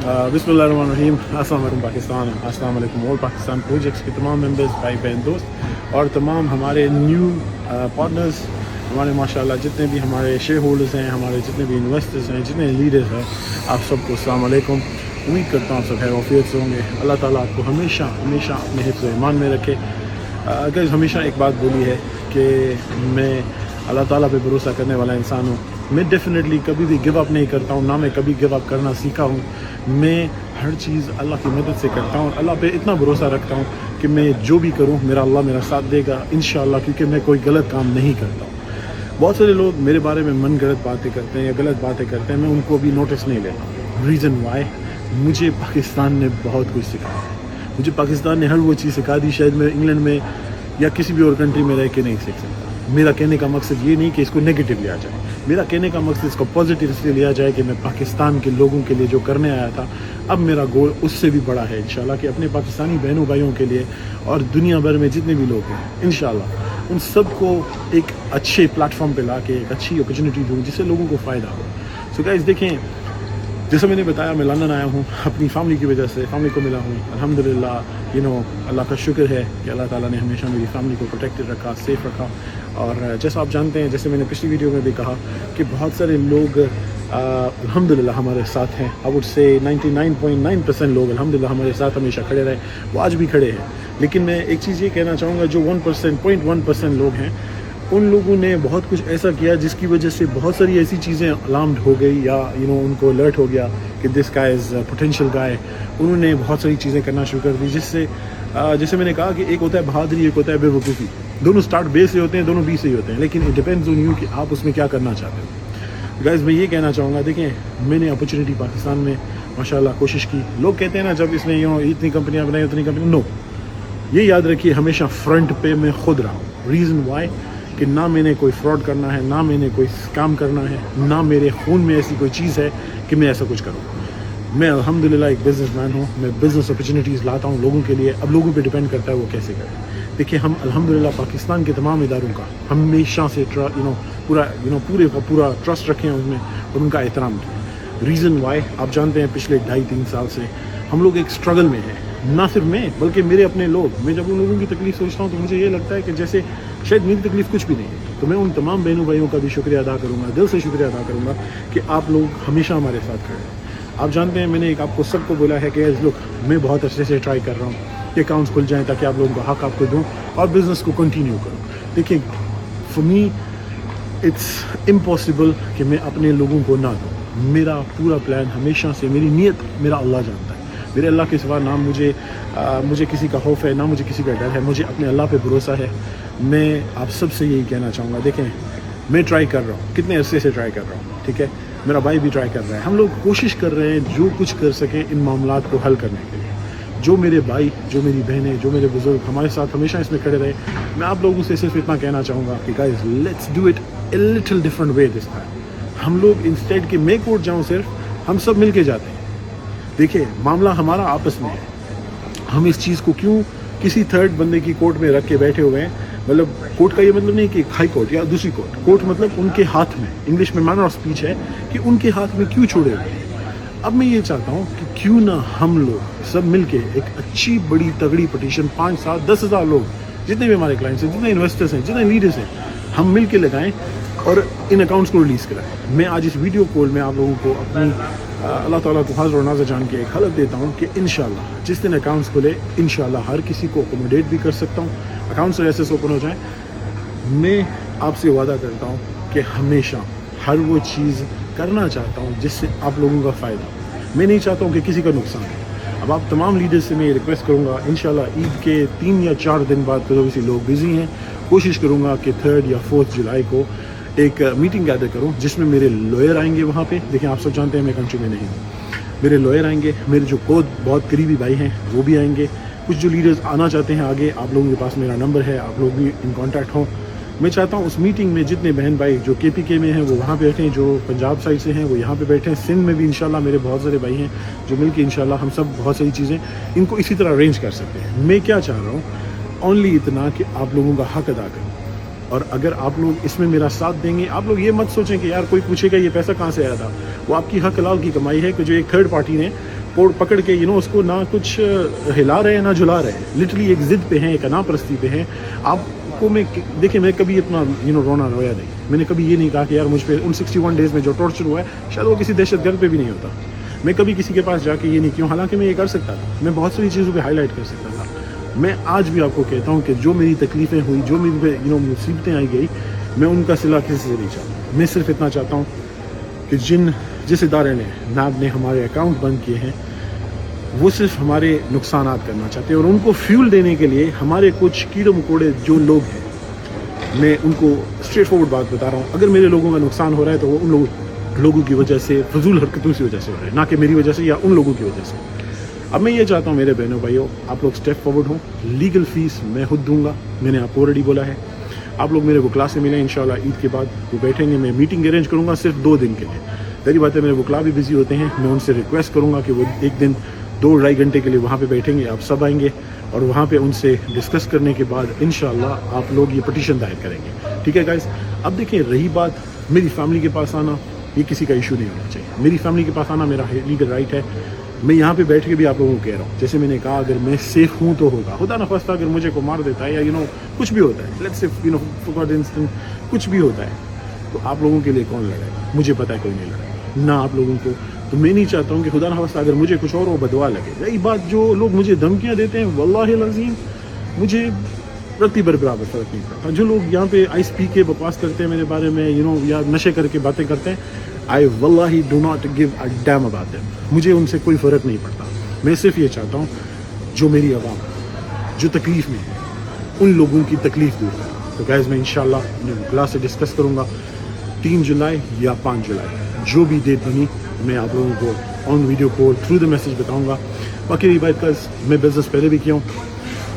बिस्मिल्लाहिर्रहमानिर्रहीम। अस्सलाम वालेकुम पाकिस्तान, अस्सलाम वालेकुम ऑल पाकिस्तान प्रोजेक्ट्स के तमाम मेंबर्स, भाई बहन दोस्त और तमाम हमारे न्यू पार्टनर्स, हमारे माशाल्लाह जितने भी हमारे शेयर होल्डर्स हैं, हमारे जितने भी इन्वेस्टर्स हैं, जितने लीडर्स हैं, आप सबको अस्सलाम वालेकुम। उम्मीद करता हूँ सब खैर औफियत से होंगे। अल्लाह ताला आपको हमेशा हमेशा अपने हिफ्ज़ व ईमान में रखे। अगर हमेशा एक बात बोली है कि मैं अल्लाह ताला पे भरोसा करने वाला इंसान हूँ। मैं डेफिनेटली कभी भी गिव अप नहीं करता हूँ, ना मैं कभी गिव अप करना सीखा हूँ। मैं हर चीज़ अल्लाह की मदद से करता हूँ। अल्लाह पे इतना भरोसा रखता हूँ कि मैं जो भी करूँ मेरा अल्लाह मेरा साथ देगा इंशाअल्लाह, क्योंकि मैं कोई गलत काम नहीं करता हूँ। बहुत सारे लोग मेरे बारे में मन गलत बातें करते हैं या गलत बातें करते हैं, मैं उनको अभी नोटिस नहीं लेता। रीज़न वाई, मुझे पाकिस्तान ने बहुत कुछ सिखाया है। मुझे पाकिस्तान ने हर वो चीज़ सिखा दी शायद मैं इंग्लैंड में या किसी भी और कंट्री में रह के नहीं सीख सकता। मेरा कहने का मकसद ये नहीं कि इसको नेगेटिव लिया जाए, मेरा कहने का मकसद इसको पॉजिटिव इसलिए लिया जाए कि मैं पाकिस्तान के लोगों के लिए जो करने आया था, अब मेरा गोल उससे भी बड़ा है इंशाल्लाह, कि अपने पाकिस्तानी बहनों भाइयों के लिए और दुनिया भर में जितने भी लोग हैं इंशाल्लाह उन सबको एक अच्छे प्लेटफॉर्म पे ला के एक अच्छी अपॉर्चुनिटी दूँ जिससे लोगों को फ़ायदा हो। सो गाइस देखें, जैसे मैंने बताया मैं लंदन आया हूँ अपनी फैमिली की वजह से, फैमिली को मिला हूँ अल्हम्दुलिल्लाह। अल्लाह का शुक्र है कि अल्लाह ताला ने हमेशा मेरी फैमिली को प्रोटेक्टेड रखा, सेफ रखा। और जैसा आप जानते हैं, जैसे मैंने पिछली वीडियो में भी कहा कि बहुत सारे लोग अल्हम्दुलिल्लाह हमारे साथ हैं। आई वुड से 99.9% लोग अल्हम्दुलिल्लाह हमारे साथ हमेशा खड़े रहे, वो आज भी खड़े हैं। लेकिन मैं एक चीज़ ये कहना चाहूँगा, जो 1% लोग हैं उन लोगों ने बहुत कुछ ऐसा किया जिसकी वजह से बहुत सारी ऐसी चीज़ें अलार्म्ड हो गई या उनको अलर्ट हो गया कि this guy is potential guy. उन्होंने बहुत सारी चीज़ें करना शुरू कर दी, जिससे जैसे मैंने कहा कि एक होता है बहादुरी, एक होता है बेवकूफ़ी। दोनों स्टार्ट बे से होते हैं, दोनों बी से ही होते हैं, लेकिन इट डिपेंड्स ऑन यू कि आप उसमें क्या करना चाहते हो। गाइस मैं ये कहना चाहूँगा, देखें मैंने अपॉर्चुनिटी पाकिस्तान में माशाल्लाह कोशिश की। लोग कहते हैं ना जब इसने इतनी कंपनियाँ बनाई उतनी कंपनी, नो, ये याद रखिए हमेशा फ्रंट पे मैं खुद रहा हूँ। रीज़न वाई कि ना मैंने कोई फ्रॉड करना है, ना मैंने कोई स्कैम करना है, ना मेरे खून में ऐसी कोई चीज़ है कि मैं ऐसा कुछ करूँ। मैं अल्हम्दुलिल्लाह एक बिज़नेसमैन हूँ, मैं बिज़नेस अपॉर्चुनिटीज़ लाता हूँ लोगों के लिए। अब लोगों पे डिपेंड करता है वो कैसे करें। देखिए हम अल्हम्दुलिल्लाह पाकिस्तान के तमाम इदारों का हमेशा से पूरा ट्रस्ट रखे हैं उनमें और उनका एहतराम किया। रीज़न वाई आप जानते हैं, पिछले 2.5-3 साल से हम लोग एक स्ट्रगल में हैं। ना सिर्फ मैं बल्कि मेरे अपने लोग। मैं जब उन लोगों की तकलीफ़ सोचता हूँ तो मुझे ये लगता है कि जैसे शायद मेरी तकलीफ़ कुछ भी नहीं है। तो मैं उन तमाम बहनों भाइयों का भी शुक्रिया अदा करूँगा, दिल से शुक्रिया अदा करूँगा कि आप लोग हमेशा हमारे साथ खड़े हैं। आप जानते हैं मैंने एक आपको सबको बोला है कि लुक, मैं बहुत अच्छे से ट्राई कर रहा हूँ कि अकाउंट्स खुल जाएँ ताकि आप लोगों को हक आपको दूँ और बिज़नेस को कंटिन्यू करूँ। देखिए फॉर मी इट्स इम्पॉसिबल कि मैं अपने लोगों को ना दूँ। मेरा पूरा प्लान हमेशा से, मेरी नीयत मेरा अल्लाह जानता है। मेरे अल्लाह के सिवा ना मुझे किसी का खौफ है, ना मुझे किसी का डर है। मुझे अपने अल्लाह पे भरोसा है। मैं आप सबसे यही कहना चाहूँगा, देखें मैं ट्राई कर रहा हूँ, कितने अरसे से ट्राई कर रहा हूँ, ठीक है। मेरा भाई भी ट्राई कर रहा है, हम लोग कोशिश कर रहे हैं जो कुछ कर सकें इन मामलात को हल करने के लिए। जो मेरे भाई, जो मेरी बहनें, जो मेरे बुज़ुर्ग हमारे साथ हमेशा इसमें खड़े रहे। मैं आप लोगों से सिर्फ इतना कहना चाहूँगा कि guys let's do it a little different way this time. हम लोग इंस्टेड कि मैं कोर्ट जाऊँ सिर्फ, हम सब मिल के जाते हैं। देखिए मामला हमारा आपस में है, हम इस चीज़ को क्यों किसी थर्ड बंदे की कोर्ट में रख के बैठे हुए हैं। मतलब कोर्ट का ये मतलब नहीं कि हाई कोर्ट या दूसरी कोर्ट, कोर्ट मतलब उनके हाथ में, इंग्लिश में मैनर ऑफ स्पीच है कि उनके हाथ में क्यों छोड़े हुए हैं। अब मैं ये चाहता हूँ कि क्यों ना हम लोग सब मिलके एक अच्छी बड़ी तगड़ी पटिशन 5, 7, 10 हज़ार लोग, जितने भी हमारे क्लाइंट्स हैं, जितने इन्वेस्टर्स हैं, जितने लीडर्स हैं, हम मिल के लगाएँ और इन अकाउंट्स को रिलीज़ कराएँ। मैं आज इस वीडियो कॉल में आप लोगों को अपनी अल्लाह ताला को हाज़िर और नाज़र जान के एक हलफ देता हूँ कि इंशाल्लाह जिस दिन अकाउंट्स खुले इंशाल्लाह हर किसी को अकोमोडेट भी कर सकता हूँ, अकाउंट्स ऐसे ओपन हो जाएँ। मैं आपसे वादा करता हूँ कि हमेशा हर वो चीज़ करना चाहता हूँ जिससे आप लोगों का फ़ायदा। मैं नहीं चाहता हूँ कि किसी का नुकसान हो। अब आप तमाम लीडर्स से मैं रिक्वेस्ट करूँगा, इंशाल्लाह ईद के 3 या 4 दिन बाद तो किसी लोग बिज़ी हैं, कोशिश करूँगा कि 3 या 4 जुलाई को एक मीटिंग गैदर करूं जिसमें मेरे लॉयर आएंगे वहाँ पे। देखिए आप सब जानते हैं मैं कंट्री में नहीं हूँ, मेरे लॉयर आएंगे, मेरे जो बहुत करीबी भाई हैं वो भी आएंगे, कुछ जो लीडर्स आना चाहते हैं आगे, आप लोगों के पास मेरा नंबर है, आप लोग भी इन कांटेक्ट हों। मैं चाहता हूँ उस मीटिंग में जितने बहन भाई जो KPK में हैं वो वहाँ पे बैठें, जो पंजाब साइड से हैं वो यहाँ पे बैठें, सिंध में भी इंशाल्लाह मेरे बहुत सारे भाई हैं जो मिलके इंशाल्लाह हम सब बहुत सारी चीज़ें इनको इसी तरह अरेंज कर सकते हैं। मैं क्या चाह रहा हूँ, ओनली इतना कि आप लोगों का हक अदा करें। और अगर आप लोग इसमें मेरा साथ देंगे, आप लोग ये मत सोचें कि यार कोई पूछेगा ये पैसा कहाँ से आया था। वो आपकी हक हलाल की कमाई है कि जो एक थर्ड पार्टी ने कोड पकड़ के उसको ना कुछ हिला रहे हैं ना झुला रहे हैं, लिटरली एक ज़िद पे हैं, एक अनापरस्ती पे हैं। आपको मैं देखिए, मैं कभी इतना रोना रोया नहीं, मैंने कभी ये नहीं कहा कि यार मुझ पे उन 61 डेज़ में जो टॉर्चर हुआ है शायद वो किसी दहशतगर्द पे भी नहीं होता। मैं कभी किसी के पास जाके ये नहीं क्यों, हालांकि मैं ये कर सकता था, मैं बहुत सारी चीज़ों पे हाईलाइट कर सकता था। मैं आज भी आपको कहता हूँ कि जो मेरी तकलीफ़ें हुई, जो मेरी पे मुसीबतें आई गई, मैं उनका सिला किसी से नहीं चाहता। मैं सिर्फ इतना चाहता हूँ कि जिस इदारे ने नाब ने हमारे अकाउंट बंद किए हैं, वो सिर्फ हमारे नुकसानात करना चाहते हैं, और उनको फ्यूल देने के लिए हमारे कुछ कीड़े मकोड़े जो लोग हैं, मैं उनको स्ट्रेट फॉरवर्ड बात बता रहा हूँ, अगर मेरे लोगों का नुकसान हो रहा है तो वो उन लोगों की वजह से, फजूल हरकतों की वजह से हो रहा है, ना कि मेरी वजह से या उन लोगों की वजह से। अब मैं ये चाहता हूँ मेरे बहनों भाइयों, आप लोग स्टेप फॉरवर्ड हों। लीगल फ़ीस मैं खुद दूंगा, मैंने आपको ऑलरेडी बोला है। आप लोग मेरे वकला से मिलें इंशाल्लाह, ईद के बाद वो बैठेंगे, मैं मीटिंग अरेंज करूँगा सिर्फ 2 दिन के लिए। तेरी बात है, मेरे वकला भी बिजी होते हैं, मैं उनसे रिक्वेस्ट करूँगा कि वो एक दिन 2-2.5 घंटे के लिए वहाँ पे बैठेंगे, आप सब आएंगे और वहाँ पे उनसे डिस्कस करने के बाद इंशाल्लाह आप लोग ये पटिशन दायर करेंगे। ठीक है गाइस। अब देखिए, रही बात मेरी फैमिली के पास आना, ये किसी का इशू नहीं होना चाहिए। मेरी फैमिली के पास आना मेरा लीगल राइट है। मैं यहाँ पे बैठ के भी आप लोगों को कह रहा हूँ, जैसे मैंने कहा, अगर मैं सेफ हूँ तो होगा, खुदा न खास्ता अगर मुझे को मार देता है या कुछ भी होता है, लेट्स से फॉर इंस्टेंस कुछ भी होता है, तो आप लोगों के लिए कौन लड़ेगा? मुझे पता है कोई नहीं लड़ेगा ना आप लोगों को। तो मैं नहीं चाहता हूँ कि खुदा न खास्ता अगर मुझे कुछ और वो बदवा लगे। यही बात, जो लोग मुझे धमकियाँ देते हैं, वल्लाहि अज़ीम मुझे प्रति बराबर फ़र्क नहीं पड़ता। जो लोग यहाँ पे आइस पी के बकवास करते हैं मेरे बारे में, या नशे करके बातें करते हैं, आई वल्लाही do not give a damn about them. मुझे उनसे कोई फ़र्क नहीं पड़ता। मैं सिर्फ ये चाहता हूँ जो मेरी आवाम जो तकलीफ़ में है, उन लोगों की तकलीफ़ दूर करें। तो गाइस, मैं इंशाल्लाह अपने क्लास से डिस्कस करूँगा 3 जुलाई या 5 जुलाई, जो भी डेट बनी मैं आप लोगों को on video call through the message बताऊँगा। बाकी रही बात, मैं बिज़नेस पहले भी किया हूँ,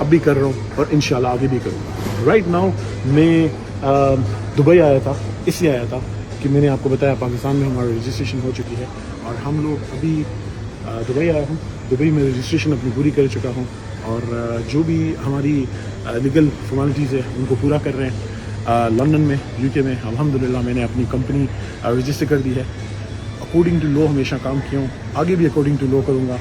अब भी कर रहा हूँ और इंशाल्लाह आगे भी करूँगा। राइट नाउ मैं दुबई आया था, इसलिए आया था कि मैंने आपको बताया पाकिस्तान में हमारी रजिस्ट्रेशन हो चुकी है और हम लोग अभी दुबई आया हूँ। दुबई में रजिस्ट्रेशन अपनी पूरी कर चुका हूँ और जो भी हमारी लीगल फॉर्मेलिटीज़ है उनको पूरा कर रहे हैं। लंदन में, यूके में अल्हम्दुलिल्लाह मैंने अपनी कंपनी रजिस्टर कर दी है। अकॉर्डिंग टू लॉ हमेशा काम किया हूँ, आगे भी अकॉर्डिंग टू लॉ करूँगा।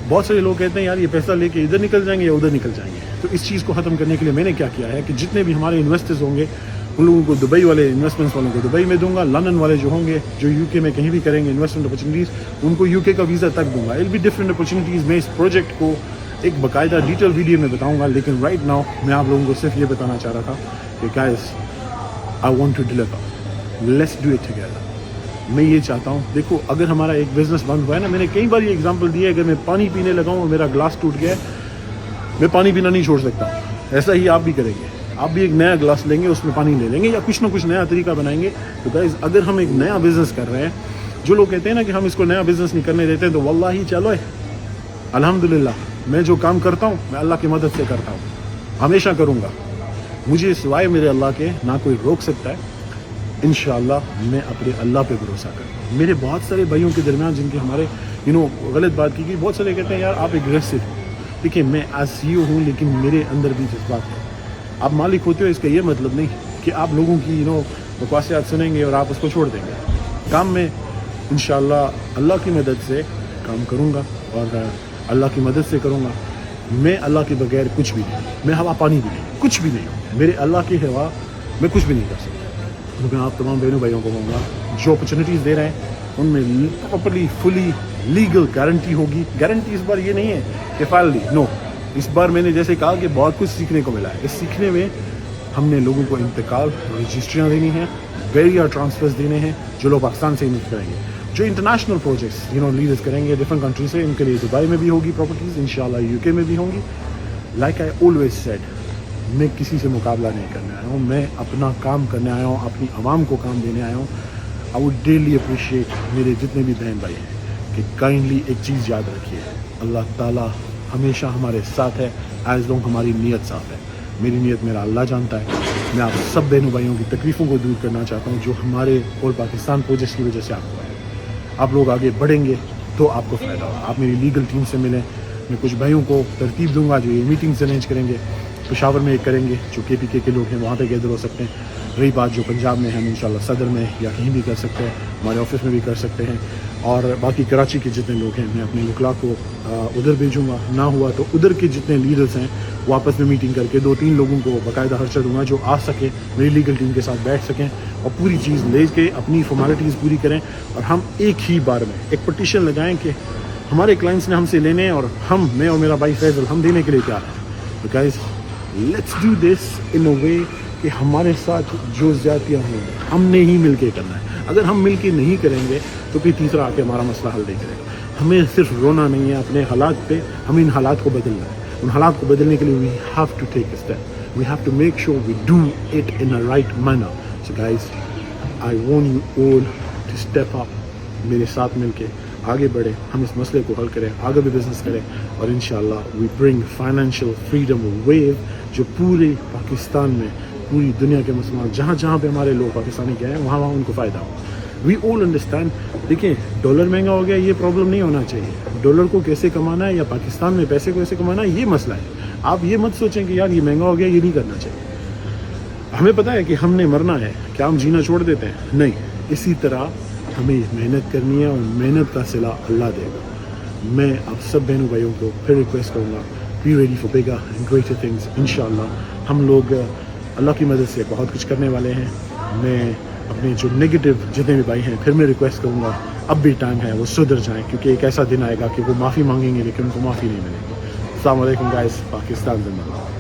बहुत सारे लोग कहते हैं यार ये पैसा लेके इधर निकल जाएंगे या उधर निकल जाएंगे, तो इस चीज़ को ख़त्म करने के लिए मैंने क्या किया है कि जितने भी हमारे इन्वेस्टर्स होंगे उन लोगों को, दुबई वाले इन्वेस्टमेंट्स वालों को दुबई में दूंगा, लंदन वाले जो होंगे जो यूके में कहीं भी करेंगे इन्वेस्टमेंट अपॉर्चुनिटीज़, उनको यूके का वीज़ा तक दूंगा। It be different opportunities. मैं इस प्रोजेक्ट को एक बाकायदा डिटेल वीडियो में बताऊँगा, लेकिन राइट नाउ मैं आप लोगों को सिर्फ ये बताना चाह रहा था कि guys, I want to deliver, let's do it together. मैं ये चाहता हूँ, देखो अगर हमारा एक बिज़नेस बंद हुआ है ना, मैंने कई बार ये एग्जांपल दिया है, अगर मैं पानी पीने लगा हूँ और मेरा ग्लास टूट गया है, मैं पानी पीना नहीं छोड़ सकता। ऐसा ही आप भी करेंगे, आप भी एक नया ग्लास लेंगे, उसमें पानी ले लेंगे या कुछ ना कुछ नया तरीका बनाएंगे। तो गाइस, अगर हम एक नया बिज़नेस कर रहे हैं, जो लोग कहते हैं ना कि हम इसको नया बिज़नेस नहीं करने देते, तो वल्लाही चलो अल्हम्दुलिल्लाह मैं जो काम करता हूँ मैं अल्लाह की मदद से करता हूँ, हमेशा करूँगा। मुझे सिवाय मेरे अल्लाह के ना कोई रोक सकता है। इंशाअल्लाह मैं अपने अल्लाह पे भरोसा करता हूँ। मेरे बहुत सारे भाइयों के दरमियान जिनके हमारे गलत बात की गई, बहुत सारे कहते हैं यार आप एग्रेसिव हो। देखिए, मैं एज CEO हूँ, लेकिन मेरे अंदर भी जज्बात है। आप मालिक होते हो, इसका ये मतलब नहीं कि आप लोगों की बकवासियात सुनेंगे और आप उसको छोड़ देंगे। काम में इंशाअल्लाह अल्लाह की मदद से काम करूँगा और अल्लाह की मदद से करूँगा। मैं अल्लाह के बगैर कुछ भी नहीं, मैं हवा पानी भी नहीं, कुछ भी नहीं हूँ। मेरे अल्लाह की हवा मैं कुछ भी नहीं कर सकता। तो मैं आप तमाम बहनों भाइयों को कहूँगा, जो अपॉर्चुनिटीज़ दे रहे हैं उनमें प्रॉपर्ली फुली लीगल गारंटी होगी। गारंटी इस बार ये नहीं है कि फाइनली नो, इस बार मैंने जैसे कहा कि बहुत कुछ सीखने को मिला है। इस सीखने में हमने लोगों को इंतकाल रजिस्ट्रियाँ देनी है, बैरियर ट्रांसफर्स देने हैं, जो लोग पाकिस्तान से इन्वेस्ट करेंगे। जो इंटरनेशनल प्रोजेक्ट्स लीडर्स करेंगे डिफरेंट कंट्री से, उनके लिए दुबई में भी होगी प्रॉपर्टीज़, इंशाल्लाह यूके में भी होंगी। लाइक आई ऑलवेज सेड, मैं किसी से मुकाबला नहीं करने आया हूँ, मैं अपना काम करने आया हूँ, अपनी आवाम को काम देने आया हूँ। आई वुड डेली अप्रिशिएट मेरे जितने भी बहन भाई हैं कि काइंडली एक चीज़ याद रखिए, अल्लाह ताला हमेशा हमारे साथ है एज लॉन्ग हमारी नीयत साफ है। मेरी नीयत मेरा अल्लाह जानता है। मैं आप सब बहनों भाइयों की तकलीफ़ों को दूर करना चाहता हूँ जो हमारे और पाकिस्तान प्रोजेक्ट्स की वजह से आपको है। आप लोग आगे बढ़ेंगे तो आपको फ़ायदा होगा। आप मेरी लीगल टीम से मिलें, मैं कुछ भाइयों को तरतीब दूंगा जो ये मीटिंग्स अरेंज करेंगे। पेशावर में एक करेंगे, जो KPK के लोग हैं वहाँ पे गैदर हो सकते हैं। रही बात जो पंजाब में है, हम इंशाल्लाह सदर में या कहीं भी कर सकते हैं। हमारे ऑफिस में भी कर सकते हैं, और बाकी कराची के जितने लोग हैं मैं अपने वकला को उधर भेजूँगा, ना हुआ तो उधर के जितने लीडर्स हैं वो आपस में मीटिंग करके 2-3 लोगों को बाकायदा हर्षा दूँगा जो आ सके, मेरी लीगल टीम के साथ बैठ सकें और पूरी चीज़ ले के अपनी फॉर्मेलिटीज़ पूरी करें, और हम एक ही बार में एक पटिशन लगाएं कि हमारे क्लाइंट्स ने हमसे लेने हैं और मैं और मेरा भाई फैजल हम देने के लिए तैयार हैं। तो guys let's do this in a way कि हमारे साथ जो ज़्यादतियाँ होंगी हमने ही मिल के करना है। अगर हम मिल के नहीं करेंगे तो कोई तीसरा आके हमारा मसला हल नहीं करेगा। हमें सिर्फ रोना नहीं है अपने हालात पे, हमें इन हालात को बदलना है। उन हालात को बदलने के लिए we have to take a step, we have to make sure we do it in a right manner. So guys I want you all to step up, मेरे साथ मिल के आगे बढ़े, हम इस मसले को हल करें, आगे भी बिजनेस करें, और इंशाल्लाह we bring financial freedom wave जो पूरे पाकिस्तान में, पूरी दुनिया के मुसलमान जहाँ जहाँ पे हमारे लोग पाकिस्तानी गए हैं वहाँ उनको फ़ायदा हो। We all understand. देखिए डॉलर महंगा हो गया, ये प्रॉब्लम नहीं होना चाहिए। डॉलर को कैसे कमाना है या पाकिस्तान में पैसे को कैसे कमाना है ये मसला है। आप ये मत सोचें कि यार ये महंगा हो गया, ये नहीं करना चाहिए। हमें पता है कि हमने मरना है, क्या हम जीना छोड़ देते हैं? नहीं, इसी तरह हमें मेहनत करनी है और मेहनत का सिला अल्लाह देगा। मैं आप सब बहनों भाइयों को फिर रिक्वेस्ट करूँगा, be ready for bigger and greater things. इंशाल्लाह हम लोग अल्लाह की मदद से बहुत कुछ करने वाले हैं। मैं अपने जो नेगेटिव जितने भी भाई हैं फिर मैं रिक्वेस्ट करूँगा अब भी टाइम है वो सुधर जाएं, क्योंकि एक ऐसा दिन आएगा कि वो माफ़ी मांगेंगे लेकिन उनको माफ़ी नहीं मिलेगी। अस्सलाम वालेकुम गाइस, पाकिस्तान जिंदाबाद।